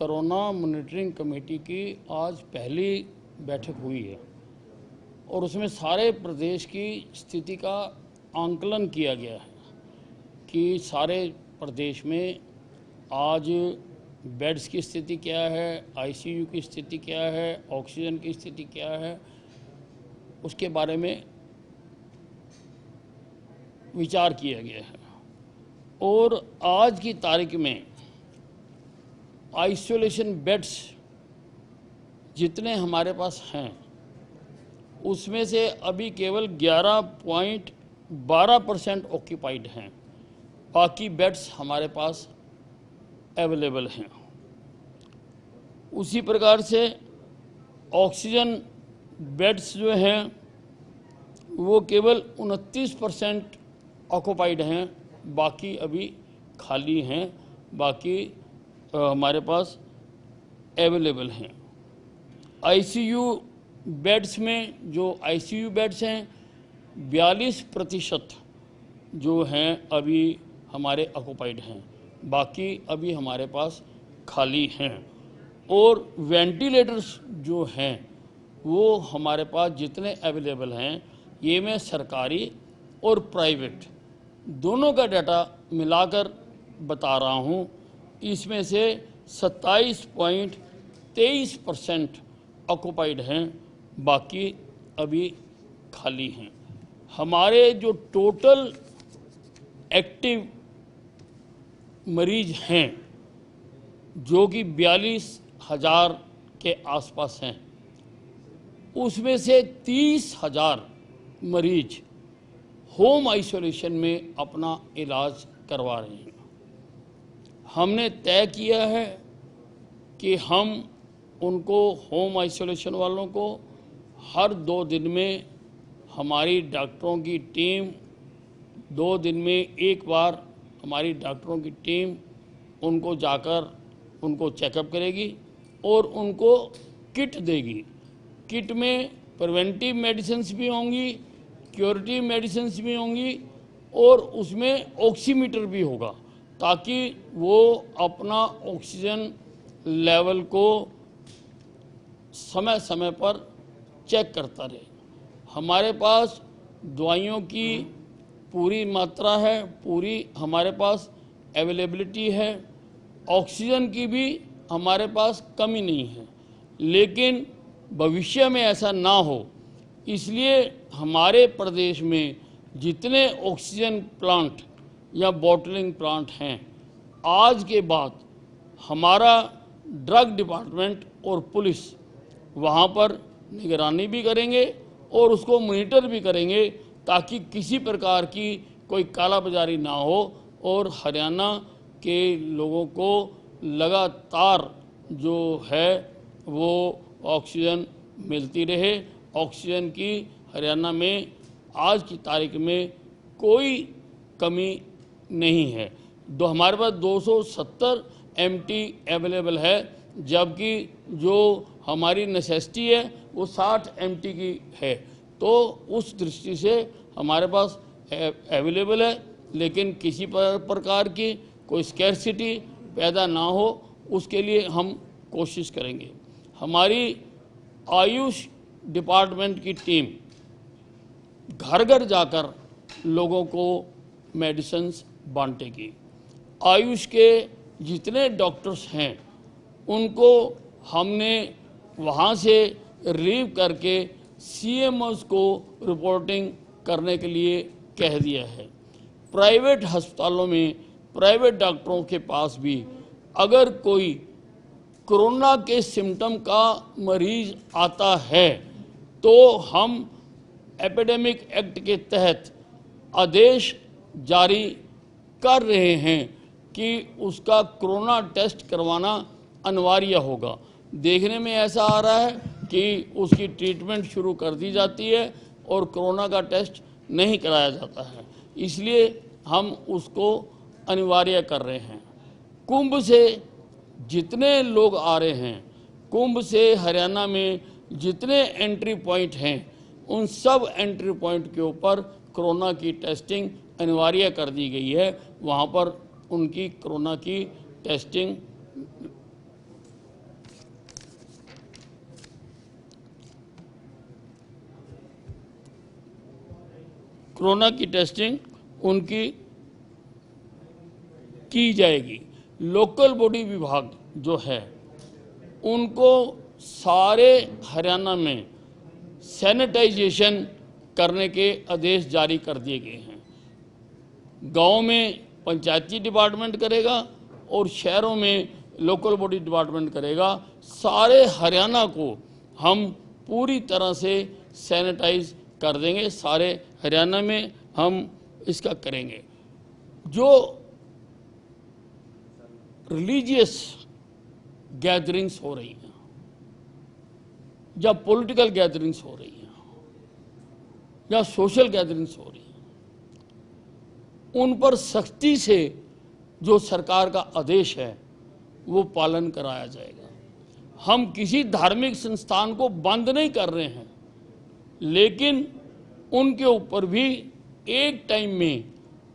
Corona monitoring committee की आज पहली बैठक हुई है और उसमें सारे प्रदेश की स्थिति का आंकलन किया गया है कि सारे प्रदेश में आज बेड्स की स्थिति क्या है, आईसीयू की स्थिति क्या है, ऑक्सीजन की स्थिति क्या है, उसके बारे में विचार किया गया है। और आज की तारीख में आइसोलेशन बेड्स जितने हमारे पास हैं उसमें से अभी केवल 11.12% ऑक्यूपाइड हैं, बाकी बेड्स हमारे पास अवेलेबल हैं। उसी प्रकार से ऑक्सीजन बेड्स जो हैं वो केवल 29% ऑक्यूपाइड हैं, बाकी अभी खाली हैं, बाकी हमारे पास अवेलेबल हैं। आईसीयू बेड्स में जो आईसीयू बेड्स हैं 42% जो हैं अभी हमारे ऑक्यूपाइड हैं, बाकी अभी हमारे पास खाली हैं। और वेंटिलेटर्स जो हैं वो हमारे पास जितने अवेलेबल हैं, ये मैं सरकारी और प्राइवेट दोनों का डाटा मिलाकर बता रहा हूँ। इसमें से 27.23% ऑक्यूपाइड हैं, बाकी अभी खाली हैं। हमारे जो टोटल एक्टिव मरीज हैं जो कि 42,000 के आसपास हैं, उसमें से 30,000 मरीज होम आइसोलेशन में अपना इलाज करवा रहे हैं। हमने तय किया है कि हम उनको होम आइसोलेशन वालों को हर 2 दिन में हमारी डॉक्टरों की टीम 2 दिन में एक बार हमारी डॉक्टरों की टीम उनको जाकर उनको चेकअप करेगी और उनको किट देगी। किट में प्रिवेंटिव मेडिसिन्स भी होंगी, क्यूरेटिव मेडिसिन्स भी होंगी और उसमें ऑक्सीमीटर भी होगा ताकि वो अपना ऑक्सीजन लेवल को समय समय पर चेक करता रहे। हमारे पास दवाइयों की पूरी मात्रा है, पूरी हमारे पास अवेलेबिलिटी है, ऑक्सीजन की भी हमारे पास कमी नहीं है। लेकिन भविष्य में ऐसा ना हो, इसलिए हमारे प्रदेश में जितने ऑक्सीजन प्लांट या बॉटलिंग प्लांट हैं, आज के बाद हमारा ड्रग डिपार्टमेंट और पुलिस वहाँ पर निगरानी भी करेंगे और उसको मॉनिटर भी करेंगे ताकि किसी प्रकार की कोई कालाबाजारी ना हो और हरियाणा के लोगों को लगातार जो है वो ऑक्सीजन मिलती रहे। ऑक्सीजन की हरियाणा में आज की तारीख में कोई कमी नहीं है। हमारे पास 270 MT अवेलेबल है, जबकि जो हमारी नेसेसिटी है वो 60 MT की है। तो उस दृष्टि से हमारे पास अवेलेबल है, लेकिन किसी प्रकार की कोई स्कैर्सिटी पैदा ना हो उसके लिए हम कोशिश करेंगे। हमारी आयुष डिपार्टमेंट की टीम घर घर जाकर लोगों को मेडिसिन्स बांटेगी। आयुष के जितने डॉक्टर्स हैं उनको हमने वहाँ से रिलीव करके CMOs को रिपोर्टिंग करने के लिए कह दिया है। प्राइवेट अस्पतालों में प्राइवेट डॉक्टरों के पास भी अगर कोई कोरोना के सिम्टम का मरीज आता है तो हम एपिडेमिक एक्ट के तहत आदेश जारी कर रहे हैं कि उसका कोरोना टेस्ट करवाना अनिवार्य होगा। देखने में ऐसा आ रहा है कि उसकी ट्रीटमेंट शुरू कर दी जाती है और कोरोना का टेस्ट नहीं कराया जाता है, इसलिए हम उसको अनिवार्य कर रहे हैं। कुंभ से जितने लोग आ रहे हैं, कुंभ से हरियाणा में जितने एंट्री पॉइंट हैं, उन सब एंट्री पॉइंट के ऊपर कोरोना की टेस्टिंग अनिवार्य कर दी गई है। वहाँ पर उनकी कोरोना की टेस्टिंग कोरोना की टेस्टिंग उनकी की जाएगी। लोकल बॉडी विभाग जो है उनको सारे हरियाणा में सैनिटाइजेशन करने के आदेश जारी कर दिए गए हैं। गांव में पंचायती डिपार्टमेंट करेगा और शहरों में लोकल बॉडी डिपार्टमेंट करेगा। सारे हरियाणा को हम पूरी तरह से सैनिटाइज कर देंगे। सारे हरियाणा में हम इसका करेंगे। जो रिलीजियस गैदरिंग्स हो रही हैं या पॉलिटिकल गैदरिंग्स हो रही हैं या सोशल गैदरिंग्स हो रही हैं, उन पर सख्ती से जो सरकार का आदेश है वो पालन कराया जाएगा। हम किसी धार्मिक संस्थान को बंद नहीं कर रहे हैं, लेकिन उनके ऊपर भी एक टाइम में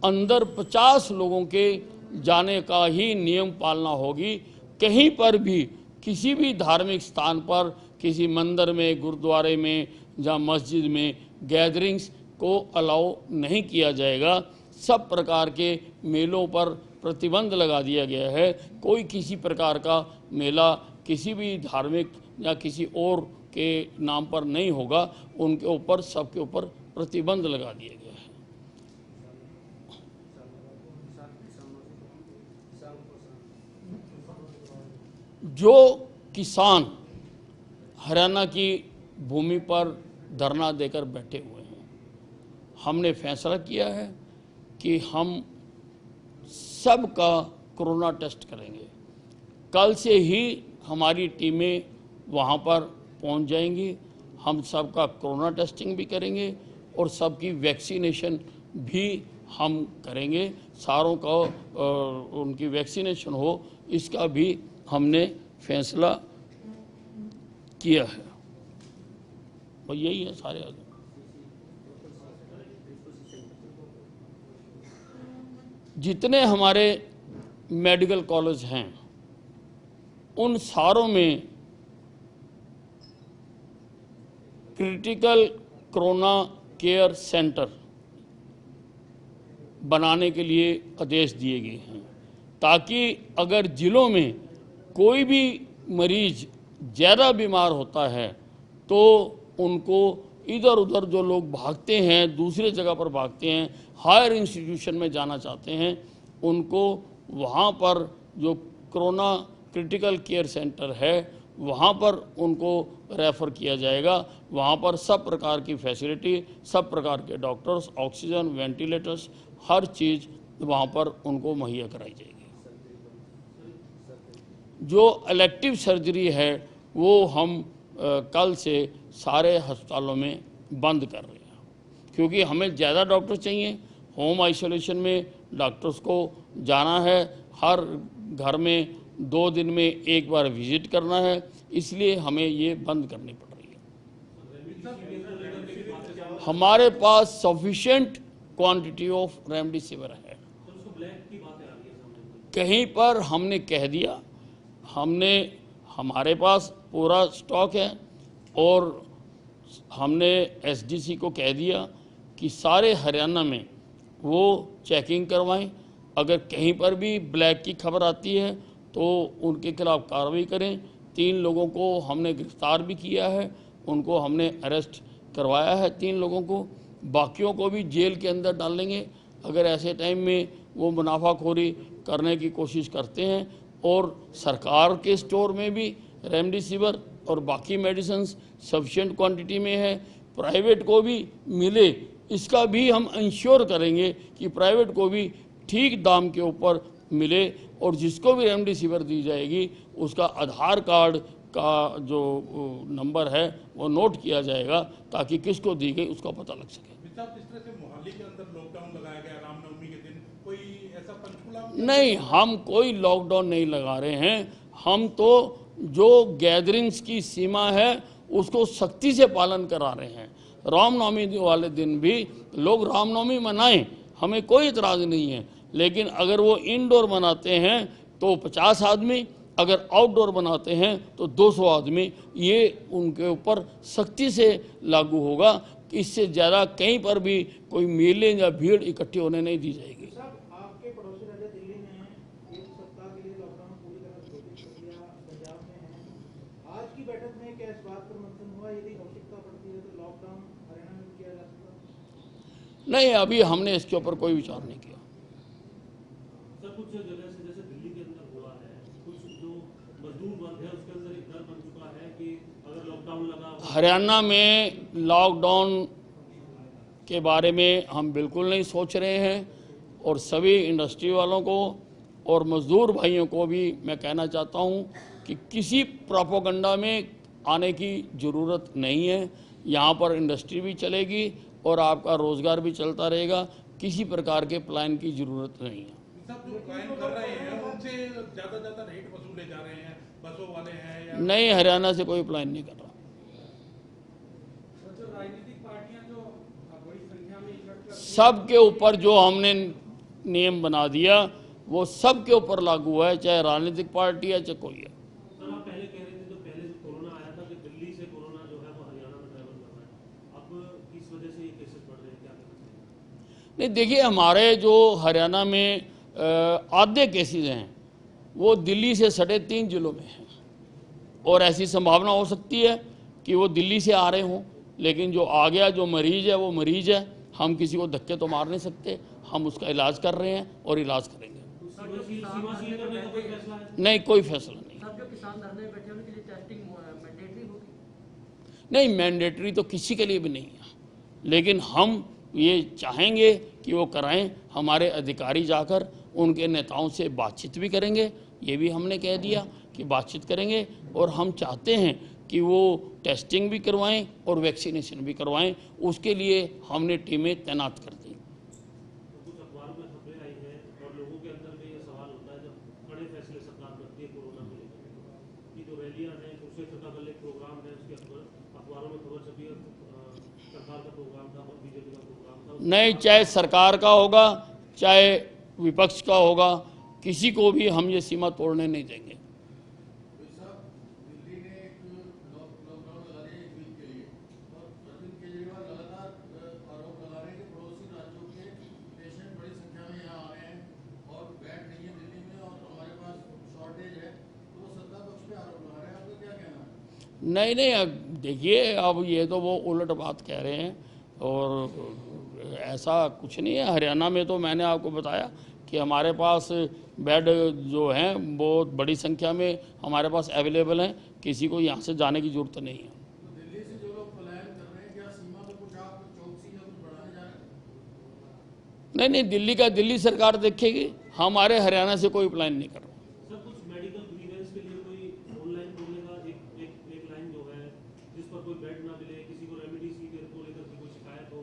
अंदर 50 लोगों के जाने का ही नियम पालना होगी। कहीं पर भी किसी भी धार्मिक स्थान पर, किसी मंदिर में, गुरुद्वारे में या मस्जिद में गैदरिंग्स को अलाउ नहीं किया जाएगा। सब प्रकार के मेलों पर प्रतिबंध लगा दिया गया है। कोई किसी प्रकार का मेला किसी भी धार्मिक या किसी और के नाम पर नहीं होगा। उनके ऊपर, सबके ऊपर प्रतिबंध लगा दिया गया है। जो किसान हरियाणा की भूमि पर धरना देकर बैठे हुए हैं, हमने फैसला किया है कि हम सबका कोरोना टेस्ट करेंगे। कल से ही हमारी टीमें वहां पर पहुंच जाएंगी। हम सबका कोरोना टेस्टिंग भी करेंगे और सबकी वैक्सीनेशन भी हम करेंगे। सारों का उनकी वैक्सीनेशन हो, इसका भी हमने फैसला किया है। और यही है सारे आगे। जितने हमारे मेडिकल कॉलेज हैं उन सारों में क्रिटिकल कोरोना केयर सेंटर बनाने के लिए आदेश दिए गए हैं, ताकि अगर जिलों में कोई भी मरीज ज़्यादा बीमार होता है तो उनको इधर उधर जो लोग भागते हैं, दूसरे जगह पर भागते हैं, हायर इंस्टीट्यूशन में जाना चाहते हैं, उनको वहाँ पर जो कोरोना क्रिटिकल केयर सेंटर है वहाँ पर उनको रेफ़र किया जाएगा। वहाँ पर सब प्रकार की फैसिलिटी, सब प्रकार के डॉक्टर्स, ऑक्सीजन, वेंटिलेटर्स, हर चीज़ वहाँ पर उनको मुहैया कराई जाएगी। जो इलेक्टिव सर्जरी है वो हम कल से सारे अस्पतालों में बंद कर रहे हैं, क्योंकि हमें ज़्यादा डॉक्टर चाहिए। होम आइसोलेशन में डॉक्टर्स को जाना है, हर घर में 2 दिन में एक बार विजिट करना है, इसलिए हमें ये बंद करनी पड़ रही है। हमारे पास सफिशिएंट क्वांटिटी ऑफ रेमडेसिविर है। कहीं पर हमने कह दिया, हमारे पास पूरा स्टॉक है और हमने एसडीसी को कह दिया कि सारे हरियाणा में वो चेकिंग करवाएं। अगर कहीं पर भी ब्लैक की खबर आती है तो उनके खिलाफ कार्रवाई करें। 3 लोगों को हमने गिरफ्तार भी किया है, उनको हमने अरेस्ट करवाया है 3 लोगों को। बाकियों को भी जेल के अंदर डालेंगे अगर ऐसे टाइम में वो मुनाफाखोरी करने की कोशिश करते हैं। और सरकार के स्टोर में भी रेमडेसिविर और बाकी मेडिसिन्स सफिशिएंट क्वांटिटी में है। प्राइवेट को भी मिले, इसका भी हम इंश्योर करेंगे कि प्राइवेट को भी ठीक दाम के ऊपर मिले। और जिसको भी रेमडेसिविर दी जाएगी उसका आधार कार्ड का जो नंबर है वो नोट किया जाएगा, ताकि किसको दी गई उसका पता लग सके। जिस तरह से मोहाली के अंदर लॉकडाउन लगाया गया रामनवमी के दिन, कोई ऐसा पंचकुला नहीं, हम कोई लॉकडाउन नहीं लगा रहे हैं। हम तो जो गैदरिंग्स की सीमा है उसको सख्ती से पालन करा रहे हैं। रामनवमी वाले दिन भी लोग रामनवमी मनाएं, हमें कोई इतराज़ नहीं है, लेकिन अगर वो इनडोर मनाते हैं तो 50 आदमी, अगर आउटडोर बनाते हैं तो 200 आदमी। ये उनके ऊपर सख्ती से लागू होगा कि इससे ज़्यादा कहीं पर भी कोई मेले या भीड़ इकट्ठी होने नहीं दी जाएगी। साहब आपके पड़ोसी राज्य दिल्ली ने एक सप्ताह के लिए लॉकडाउन पूरी तरह घोषित कर दिया, पंजाब में है। आज की बैठक में क्या इस बात पर मंथन हुआ, यदि आवश्यकता पड़ती है तो लॉकडाउन हरियाणा में भी किया जा सकता है? नहीं, अभी हमने इसके ऊपर कोई विचार नहीं किया। सर कुछ जगह से जैसे दिल्ली के अंदर हुआ है, कुछ जो मजदूर वर्ग है उसके अंदर एक डर बन चुका है कि अगर लॉकडाउन लगा। हरियाणा में लॉकडाउन के बारे में हम बिल्कुल नहीं सोच रहे हैं और सभी इंडस्ट्री वालों को और मजदूर भाइयों को भी मैं कहना चाहता हूं कि किसी प्रोपेगेंडा में आने की ज़रूरत नहीं है। यहां पर इंडस्ट्री भी चलेगी और आपका रोज़गार भी चलता रहेगा। किसी प्रकार के प्लान की ज़रूरत नहीं है। सब जो क्लाइम कर रहे हैं उनसे ज्यादा रेट वसूले जा रहे हैं, बसों वाले हैं या नहीं, हरियाणा से कोई प्लान नहीं कर रहा। राजनीतिक पार्टियां जो बड़ी संख्या में इकट्ठा सब के ऊपर जो हमने नियम बना दिया वो सब के ऊपर लागू है, चाहे राजनीतिक पार्टी है चाहे कोई है। सर आप पहले कह रहे थे, जो पहले जो कोरोना आया था कि दिल्ली से कोरोना जो है वो हरियाणा में ट्रैवल कर रहा है, अब किस वजह से ये केसेस बढ़ रहे हैं, क्या कहना चाहिए? नहीं, देखिए, हमारे जो हरियाणा में आधे केसेस हैं वो दिल्ली से सटे 3 जिलों में हैं और ऐसी संभावना हो सकती है कि वो दिल्ली से आ रहे हों, लेकिन जो आ गया जो मरीज है वो मरीज है। हम किसी को धक्के तो मार नहीं सकते, हम उसका इलाज कर रहे हैं और इलाज करेंगे। सीमा सील करने का कोई फैसला है? नहीं, कोई फैसला नहीं। सब जो किसान धरने में बैठे हैं उनके लिए टेस्टिंग मैंडेटरी होगी? नहीं, मैंडेटरी तो किसी के लिए भी नहीं है, लेकिन हम ये चाहेंगे कि वो कराएं। हमारे अधिकारी जाकर उनके नेताओं से बातचीत भी करेंगे, ये भी हमने कह दिया कि बातचीत करेंगे और हम चाहते हैं कि वो टेस्टिंग भी करवाएं और वैक्सीनेशन भी करवाएं। उसके लिए हमने टीमें तैनात कर दी। कुछ अखबारों में खबरें आई हैं और लोगों के अंदर में ये सवाल होता है, जब कड़े फैसले सरकार करती है कोरोना को लेकर कि जो रैलियां हैं, कुर्सी सत्ता का एक प्रोग्राम है, उसके अखबारों में खबर छपी है सरकार का प्रोग्राम था और बीजेपी का प्रोग्राम था। नहीं, चाहे सरकार का होगा चाहे विपक्ष का होगा, किसी को भी हम ये सीमा तोड़ने नहीं देंगे। दिल्ली ने एक लॉकडाउन लगा दिया 1 वीक के लिए और अरविंद केजरीवाल लगातार आरोप लगा रहे हैं कि पड़ोसी राज्यों के पेशेंट बड़ी संख्या में यहाँ आ रहे हैं और बेड नहीं है दिल्ली में और हमारे पास शॉर्टेज है, तो वो सत्ता पक्ष पे आरोप लगा रहे हैं। आपका क्या कहना है? नहीं नहीं, अब देखिए, अब ये तो वो उलट बात कह रहे हैं और ऐसा कुछ नहीं है। हरियाणा में तो मैंने आपको बताया कि हमारे पास बेड जो हैं बहुत बड़ी संख्या में हमारे पास अवेलेबल हैं, किसी को यहाँ से जाने की ज़रूरत नहीं है। तो दिल्ली से जो लोग पलायन कर रहे हैं, क्या सीमा पे कुछ आप चौकसी या कुछ बढ़ाने जा रहे हैं? नहीं नहीं, दिल्ली का दिल्ली सरकार देखेगी, हमारे हरियाणा से कोई प्लान नहीं कर रहा। सर कुछ मेडिकल ग्रीवेंस के लिए कोई ऑनलाइन बोलने का एक लाइन जो है जिस पर कोई बेड ना मिले, किसी को रेमडेसिविर को लेकर के कोई शिकायत हो,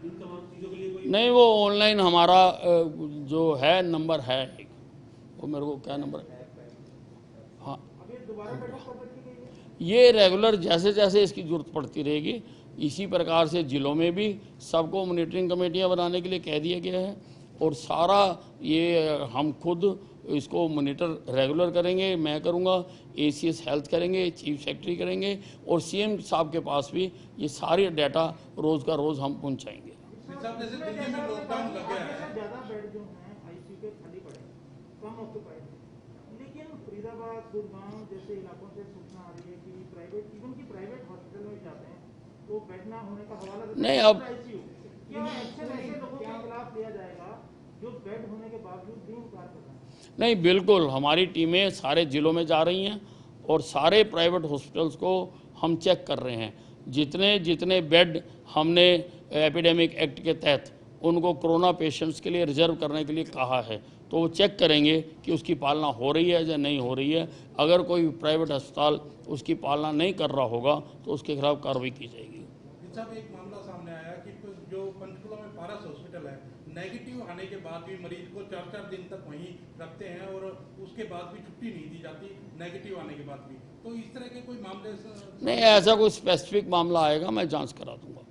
इन तमाम चीज़ों के लिए कोई नहीं, वो ऑनलाइन हमारा जो है नंबर है, वो मेरे को क्या नंबर है, हाँ, अभी दोबारा बैठक कब रखी गई है? ये रेगुलर जैसे जैसे इसकी ज़रूरत पड़ती रहेगी, इसी प्रकार से ज़िलों में भी सबको मॉनिटरिंग कमेटियां बनाने के लिए कह दिया गया है और सारा ये हम खुद इसको मॉनिटर रेगुलर करेंगे। मैं करूँगा, ACS हेल्थ करेंगे, चीफ सेक्रेटरी करेंगे और CM साहब के पास भी ये सारी डाटा रोज़ का रोज़ हम पहुँचाएंगे। साहब जैसे दिल्ली में लॉकडाउन लग गया है, ज्यादा बेड जो हैं ICU के खाली पड़े हैं, कम ऑक्यूपाइड हैं, लेकिन फरीदाबाद, गुड़गांव जैसे इलाकों से सूचना आ रही है कि प्राइवेट हॉस्पिटल में जाते हैं तो बेड ना होने का हवाला देते हैं नहीं, अब ICU। क्या एक्शन ऐसे लोगों के खिलाफ लिया जाएगा जो बेड होने के बावजूद भी इनकार कर रहे हैं? नहीं, बिल्कुल हमारी टीमें सारे ज़िलों में जा रही हैं और सारे प्राइवेट हॉस्पिटल्स को हम चेक कर रहे हैं। जितने जितने बेड हमने एपिडेमिक एक्ट के तहत उनको कोरोना पेशेंट्स के लिए रिजर्व करने के लिए कहा है, तो वो चेक करेंगे कि उसकी पालना हो रही है या नहीं हो रही है। अगर कोई प्राइवेट अस्पताल उसकी पालना नहीं कर रहा होगा तो उसके खिलाफ कार्रवाई की जाएगी। साहब एक मामला सामने आया कि जो पंचकुला में पारस हॉस्पिटल है, नेगेटिव आने के बाद भी मरीज को 4-4 दिन तक वहीं रखते हैं और उसके बाद भी छुट्टी नहीं दी जाती, नेगेटिव आने के बाद भी। तो इस तरह के कोई मामले नहीं, ऐसा कोई स्पेसिफिक मामला आएगा मैं जांच करा दूंगा।